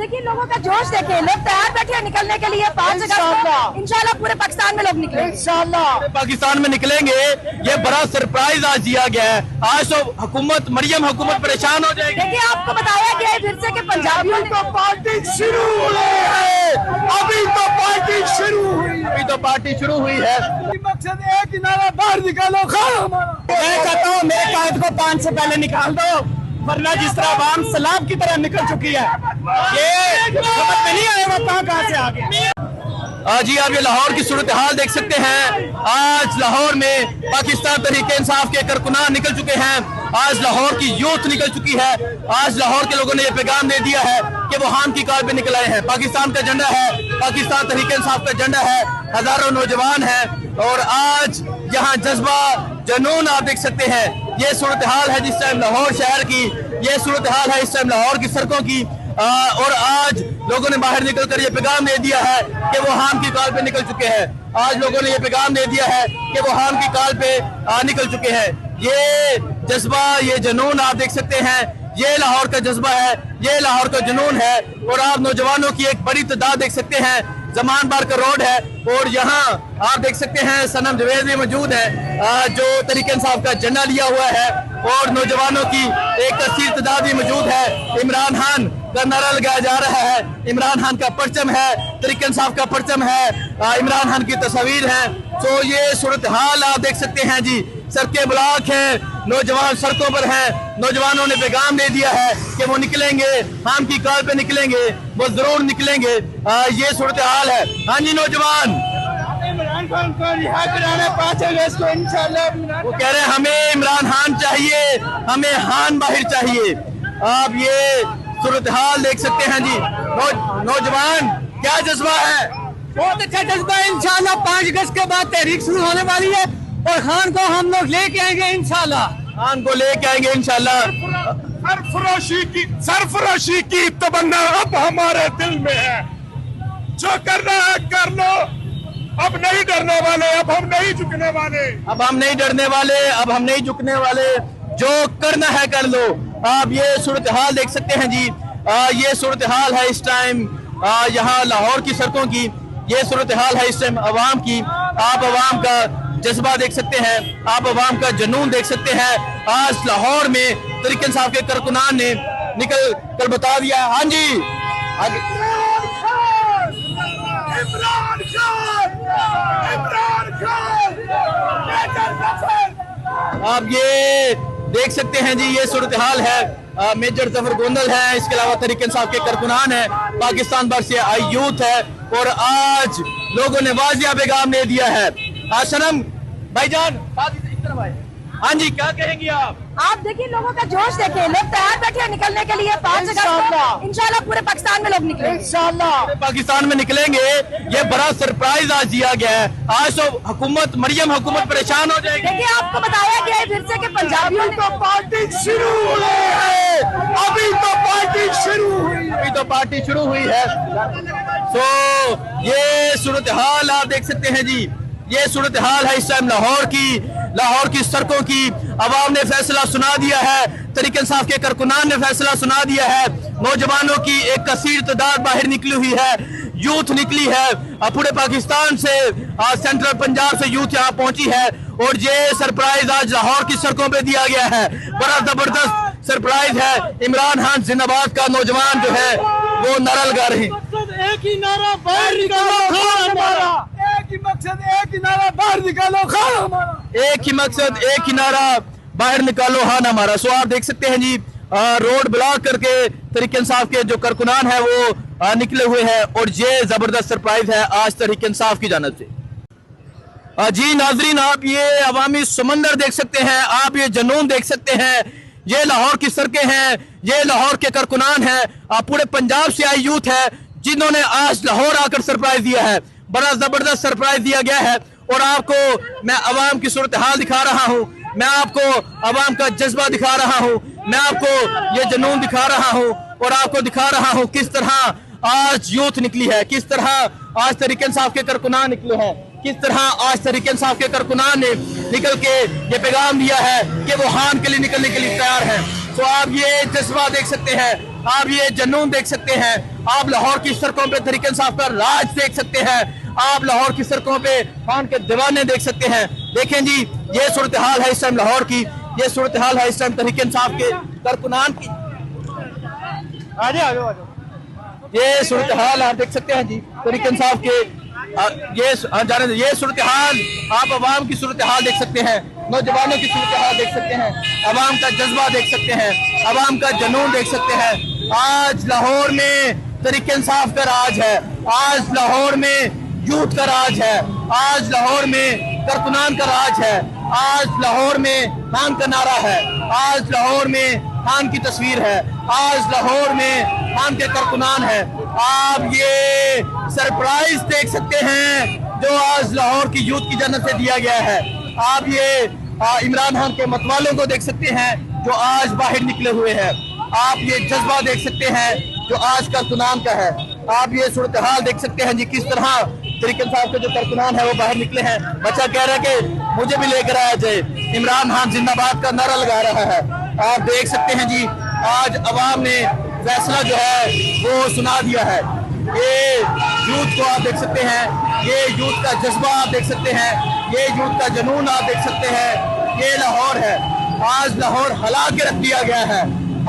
देखिए लोगों का जोश देखे, लोग तैयार बैठे हैं निकलने के लिए 5 अगस्त को इंशाल्लाह पूरे पाकिस्तान में लोग निकलेंगे। इंशाल्लाह पाकिस्तान में निकलेंगे। ये बड़ा सरप्राइज आज दिया गया है। आज तो हुकूमत मरियम हुकूमत परेशान हो जाएगी। देखिए आपको बताया गया है फिर से कि पंजाबियों तो पार्टी शुरू हुई है। अभी तो पार्टी शुरू हुई है। मकसद एक ही नारा, बाहर निकालो खाना हमारा। मैं कहता हूँ मेरे कायद को 5 से पहले निकाल दो, वरना जिस तरह आवाम सलाब की तरह निकल चुकी है, ये समझ में नहीं आएगा कहाँ से आ गया। जी आप ये लाहौर की सूरत हाल देख सकते हैं। आज लाहौर में पाकिस्तान तहरीके इंसाफ के कारकुनान निकल चुके हैं। आज लाहौर की यूथ निकल चुकी है। आज लाहौर के लोगों ने ये पैगाम दे दिया है कि वो हान की कॉल पे निकल आए हैं। पाकिस्तान का झंडा है, पाकिस्तान तहरीके इंसाफ का झंडा है, हजारों नौजवान हैं और आज यहाँ जज्बा जनून आप देख सकते हैं। ये सूरत हाल है जिस टाइम लाहौर शहर की, ये सूरत हाल है इस टाइम लाहौर की सड़कों की। और आज लोगों ने बाहर निकलकर ये पैगाम दे दिया है कि वो हान की कॉल पे निकल चुके हैं। आज लोगों ने ये पैगाम दे दिया है कि वो हान की कॉल पे निकल चुके हैं। ये जज्बा, ये जुनून आप देख सकते हैं। ये लाहौर का जज्बा है, ये लाहौर का जुनून है। और आप नौजवानों की एक बड़ी तादाद देख सकते हैं। जमान बार का रोड है और यहाँ आप देख सकते हैं सनम जवेद भी मौजूद है जो तहरीक इंसाफ का झंडा लिया हुआ है और नौजवानों की एक कसीर तादाद भी मौजूद है। इमरान खान का नारा लगाया जा रहा है। इमरान खान का परचम है, तहरीक इंसाफ का परचम है, इमरान खान की तस्वीर है। तो ये सूरत हाल आप देख सकते हैं जी। सड़कें ब्लॉक हैं, नौजवान सड़कों पर हैं। नौजवानों ने पैगाम दे दिया है कि वो निकलेंगे, हान की कॉल पे निकलेंगे, वो जरूर निकलेंगे। ये सूरत हाल है। हाँ जी नौजवान, इमरान खान को रिहा कराना 5 अगस्त को इंशाल्लाह। वो कह रहे हैं हमें इमरान खान चाहिए, हमें हान बाहिर चाहिए। आप ये सूरत हाल देख सकते हैं जी। नौजवान क्या जज्बा है? बहुत अच्छा जज्बा है। इंशाल्लाह 5 अगस्त के बाद तहरीक शुरू होने वाली है और खान को हम लोग लेके आएंगे इंशाल्लाह। खान को लेके आएंगे इंशाल्लाह। सरफरोशी की तमन्ना अब हमारे दिल में है। जो करना है कर लो, अब नहीं डरने वाले, अब हम नहीं झुकने वाले, अब हम नहीं डरने वाले, अब हम नहीं झुकने वाले। जो करना है कर लो। आप ये सूरत हाल देख सकते हैं जी। ये सूरत हाल है इस टाइम यहाँ लाहौर की सड़कों की। ये सूरत हाल है इस टाइम अवाम की। आप अवाम का जज्बा देख सकते हैं, आप अवाम का जुनून देख सकते हैं। आज लाहौर में तहरीक इंसाफ के कारकुनान ने निकल कर बता दिया। हाँ जी आप ये देख सकते हैं जी। ये सूरत हाल है। मेजर जफर गोंदल है, इसके अलावा तहरीक इंसाफ के कारकुनान है, पाकिस्तान भर से आई यूथ है। और आज लोगों ने वाजिया पैगाम दे दिया है। सनम भाईजान, हाँ जी क्या कहेंगी आप? आप देखिए लोगों का जोश देखे, लोग तैयार बैठे हैं निकलने के लिए 5 अगस्त को इंशाल्लाह पूरे पाकिस्तान में लोग निकलेंगे। इंशाल्लाह पाकिस्तान में निकलेंगे। ये बड़ा सरप्राइज आज दिया गया है। आज तो हुकूमत मरियम हुकूमत परेशान हो जाएगी। देखिए आपको बताया गया है फिर से कि पंजाबियों तो पार्टी शुरू हुई है। अभी तो पार्टी शुरू हुई है। तो ये सूरत हाल आप देख सकते हैं जी। ये सूरत हाल है इस टाइम लाहौर की सड़कों की। अवाम ने फैसला सुना दिया है, तहरीक इंसाफ के कारकुनान ने फैसला सुना दिया है। नौजवानों की एक कसीर तादाद बाहर निकली हुई है, यूथ निकली है। पूरे पाकिस्तान से, सेंट्रल पंजाब से यूथ यहाँ पहुंची है। और ये सरप्राइज आज लाहौर की सड़कों पे दिया गया है। बड़ा जबरदस्त सरप्राइज है। इमरान खान जिंदाबाद का नौजवान जो है वो नारा लगा रहे हैं। एक ही नारा, बाहर निकालो खाना हमारा। एक ही मकसद, एक ही नारा, बाहर निकालो खाना हमारा। एक ही मकसद, एक ही नारा, बाहर निकालो हान हमारा। सो आप देख सकते हैं जी रोड ब्लॉक करके तहरीक इंसाफ के जो कारकुनान है वो निकले हुए हैं। और ये जबरदस्त सरप्राइज है आज तहरीक इंसाफ की जानिब से। जी नाजरीन, आप ये अवामी समंदर देख सकते हैं, आप ये जुनून देख सकते हैं। ये लाहौर की सड़कें हैं, ये लाहौर के कारकुनान हैं। पूरे पंजाब से आई यूथ है जिन्होंने आज लाहौर आकर सरप्राइज दिया है। बड़ा जबरदस्त सरप्राइज दिया गया है। और आपको मैं अवाम की सूरत हाल दिखा रहा हूँ, मैं आपको अवाम का जज्बा दिखा रहा हूँ, मैं आपको ये जुनून दिखा रहा हूँ और आपको दिखा रहा हूँ किस तरह आज यूथ निकली है, किस तरह आज तहरीक इंसाफ के कारकुनान निकले हैं, किस तरह आज तहरीक इंसाफ के कारकुनान ने निकल के ये पैगाम दिया है कि वो हान के लिए निकलने के लिए तैयार है। तो आप ये जज्बा देख सकते हैं। आप ये जुनून देख सकते हैं, आप लाहौर की सड़कों पे तहरीक इंसाफ का राज देख सकते हैं, आप लाहौर की सड़कों पे खान के दीवाने देख सकते हैं। देखें जी, ये सूरत हाल है इस टाइम लाहौर की, ये सूरत हाल है इस टाइम तहरीक इंसाफ के कारकुनान की। ये सूरत हाल आप देख सकते हैं जी तहरीक इंसाफ के, ये सूरत हाल, आप अवाम की सूरत हाल देख सकते हैं, नौजवानों की सूरत हाल देख सकते हैं, अवाम का जज्बा देख सकते हैं, अवाम का जुनून देख सकते हैं। आज लाहौर में तहरीक इंसाफ का राज है, आज लाहौर में यूथ का राज है, आज लाहौर में कारकुनान का राज है, आज लाहौर में खान का नारा है, आज लाहौर में खान की तस्वीर है, आज लाहौर में खान के कारकुनान है। आप ये सरप्राइज देख सकते हैं जो आज लाहौर की यूथ की जन्नत से दिया गया है। आप ये इमरान खान के मतवालों को देख सकते हैं जो आज बाहर निकले हुए हैं। आप ये जज्बा देख सकते हैं जो आज कारकुनान का है। आप ये सूरत हाल देख सकते हैं जी किस तरह तहरीक इंसाफ के जो कारकुनान है वो बाहर निकले हैं। बच्चा कह रहा है कि मुझे भी लेकर आया जाए, इमरान खान जिंदाबाद का नारा लगा रहा है। आप देख सकते हैं जी आज अवाम ने फैसला जो है वो सुना दिया है। ये यूथ को आप देख सकते हैं, ये यूथ का जज्बा आप देख सकते हैं, ये यूथ का जुनून आप देख सकते हैं। ये लाहौर है, आज लाहौर हिला के रख दिया गया है,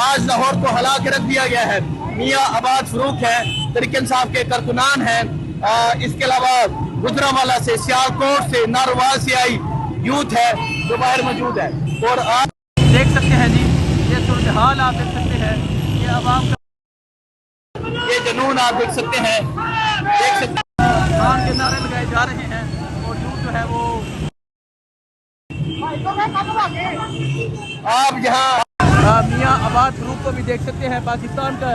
आज लाहौर को हिला के रख दिया गया है। मियाँ आबाद फरूक है, तहरीक इंसाफ के कारकुनान हैं, इसके अलावा गुजरांवाला से, सियालकोट से, नारवाल से आई यूथ है जो बाहर मौजूद है। और आप देख सकते हैं जी ये सूरत हाल आप देख सकते हैं, ये अवाम का ये जुनून आप देख सकते हैं, देख सकते हैं खान के नारे लगाए जा रहे हैं और यूथ जो है वो आप यहाँ मियाँ आबाद फरूक को भी देख सकते हैं। पाकिस्तान का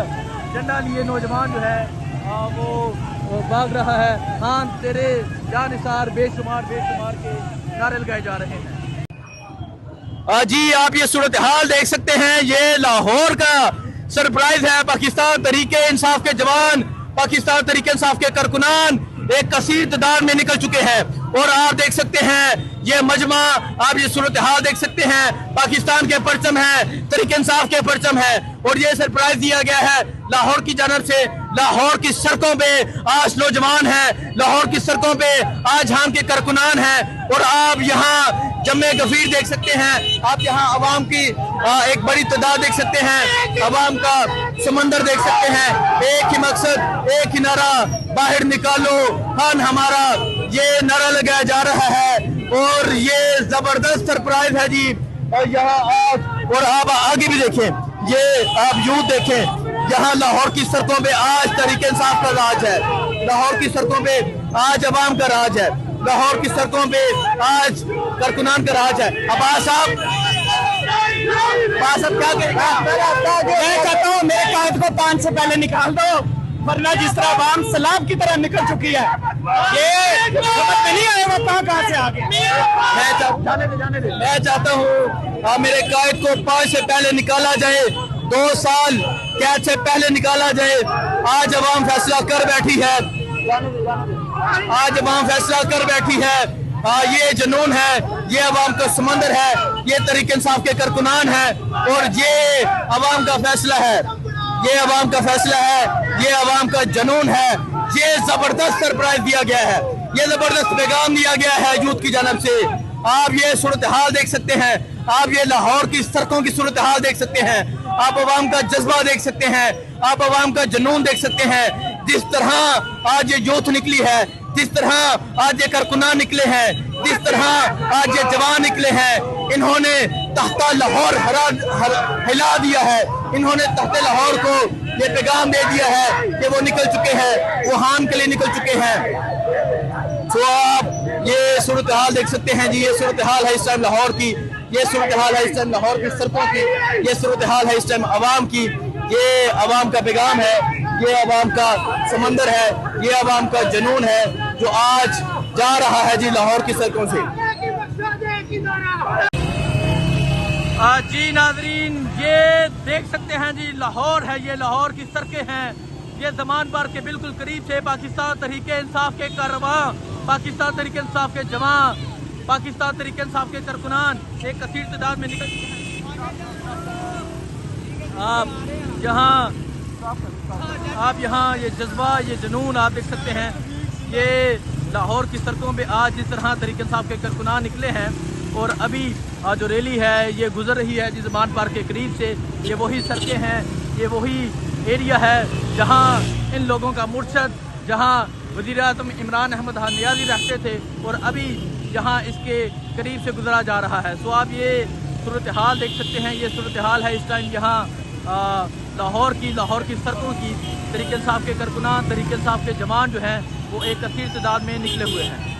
झंडा लिए नौजवान जो है वो भाग रहा है। खान तेरे जानिसार बेशुमार बेशुमार के नारे लगाए जा रहे हैं। जी आप ये सूरत हाल देख सकते हैं, ये लाहौर का सरप्राइज है। पाकिस्तान तहरीक इंसाफ के जवान, पाकिस्तान तहरीक इंसाफ के कारकुनान एक कसीर तादाद में निकल चुके हैं। और आप देख सकते हैं ये मजमा, आप ये सूरत हाल देख सकते हैं, पाकिस्तान के परचम है, तहरीक इंसाफ के परचम है। और ये सरप्राइज दिया गया है लाहौर की जानब से। लाहौर की सड़कों पे आज नौजवान हैं, लाहौर की सड़कों पे आज हम के कारकुनान हैं। और आप यहाँ जम्मे गफीर देख सकते हैं, आप यहाँ अवाम की एक बड़ी तादाद देख सकते हैं, अवाम का समंदर देख सकते हैं। एक ही मकसद, एक ही नारा, बाहर निकालो खान हमारा, ये नारा लगाया जा रहा है। और ये जबरदस्त सरप्राइज है जी। और यहाँ आप और आप आगे भी देखें, ये आप यूथ देखें, यहाँ लाहौर की सड़कों पे आज तहरीक इंसाफ का राज है, लाहौर की सड़कों पे आज अवाम का राज है, लाहौर की सड़कों पे आज कारकुनान का राज है। अब्बास साहब क्या कहेगा? मैं कहता हूँ मेरे कायद को 5 से पहले निकाल दो, वरना जिस तरह अवाम सैलाब की तरह निकल चुकी है, ये समझ में नहीं आएगा कहाँ से आ गया। मैं चाहता हूँ मेरे कायद को 5 से पहले निकाला जाए, 2 साल कैद से पहले निकाला जाए। आज अवाम फैसला कर बैठी है, आज अवाम फैसला कर बैठी है। ये जुनून है, ये अवाम का समंदर है, ये तहरीक इंसाफ के कारकुनान है। और ये अवाम का फैसला है, ये अवाम का फैसला है, ये अवाम का जुनून है। ये जबरदस्त सरप्राइज दिया गया है, ये जबरदस्त पैगाम दिया गया है यूथ की जानब से। आप ये सूरत हाल देख सकते हैं, आप ये लाहौर की सड़कों की सूरत हाल देख सकते हैं, आप अवाम का जज्बा देख सकते हैं, आप अवाम का जुनून देख सकते हैं। जिस तरह आज ये यूथ निकली है, जिस तरह आज ये कारकुनान निकले हैं, जिस तरह आज ये जवान निकले हैं, इन्होंने तख्ता लाहौर हिला दिया है। इन्होंने तख्ते लाहौर को ये पैगाम दे दिया है कि वो निकल चुके हैं, वो हान के लिए निकल चुके हैं। तो आप ये सूरत हाल देख सकते हैं जी, ये सूरत हाल है इस टाइम लाहौर की, ये सूरत हाल है इस टाइम लाहौर की सड़कों की, ये सूरत हाल है इस टाइम अवाम की। ये अवाम का पैगाम है, ये अवाम का समंदर है, ये अवाम का जुनून है जो आज जा रहा है जी लाहौर की सड़कों से। जी नाजरीन, ये देख सकते हैं जी लाहौर है, ये लाहौर की सड़कें हैं, ये जमान बार के बिल्कुल करीब से पाकिस्तान तहरीक इंसाफ के कारवां, पाकिस्तान तहरीक इंसाफ के जवान, पाकिस्तान तहरीक इंसाफ के कारकुनान एक कसीर तादाद में निकल चुके हैं। आप जहां آپ یہاں یہ جذبہ، یہ جنون آپ دیکھ سکتے ہیں، یہ لاہور کی سڑکوں پہ آج جس طرح طریق انصاف کے کارکنان نکلے ہیں، اور ابھی جو ریلی ہے یہ گزر رہی ہے جی زمان پارک کے قریب سے. یہ وہی سڑکیں ہیں، یہ وہی ایریا ہے جہاں ان لوگوں کا مرشد، جہاں وزیر اعظم عمران احمد خان نیازی رہتے تھے، اور ابھی یہاں اس کے قریب سے گزرا جا رہا ہے. سو آپ یہ صورتحال دیکھ سکتے ہیں، یہ صورتحال ہے اس ٹائم یہاں لاہور کی سڑکوں کی. طریق انصاف کے کارکنان، طریق انصاف کے جوان جو ہیں وہ ایک کثیر تعداد میں نکلے ہوئے ہیں.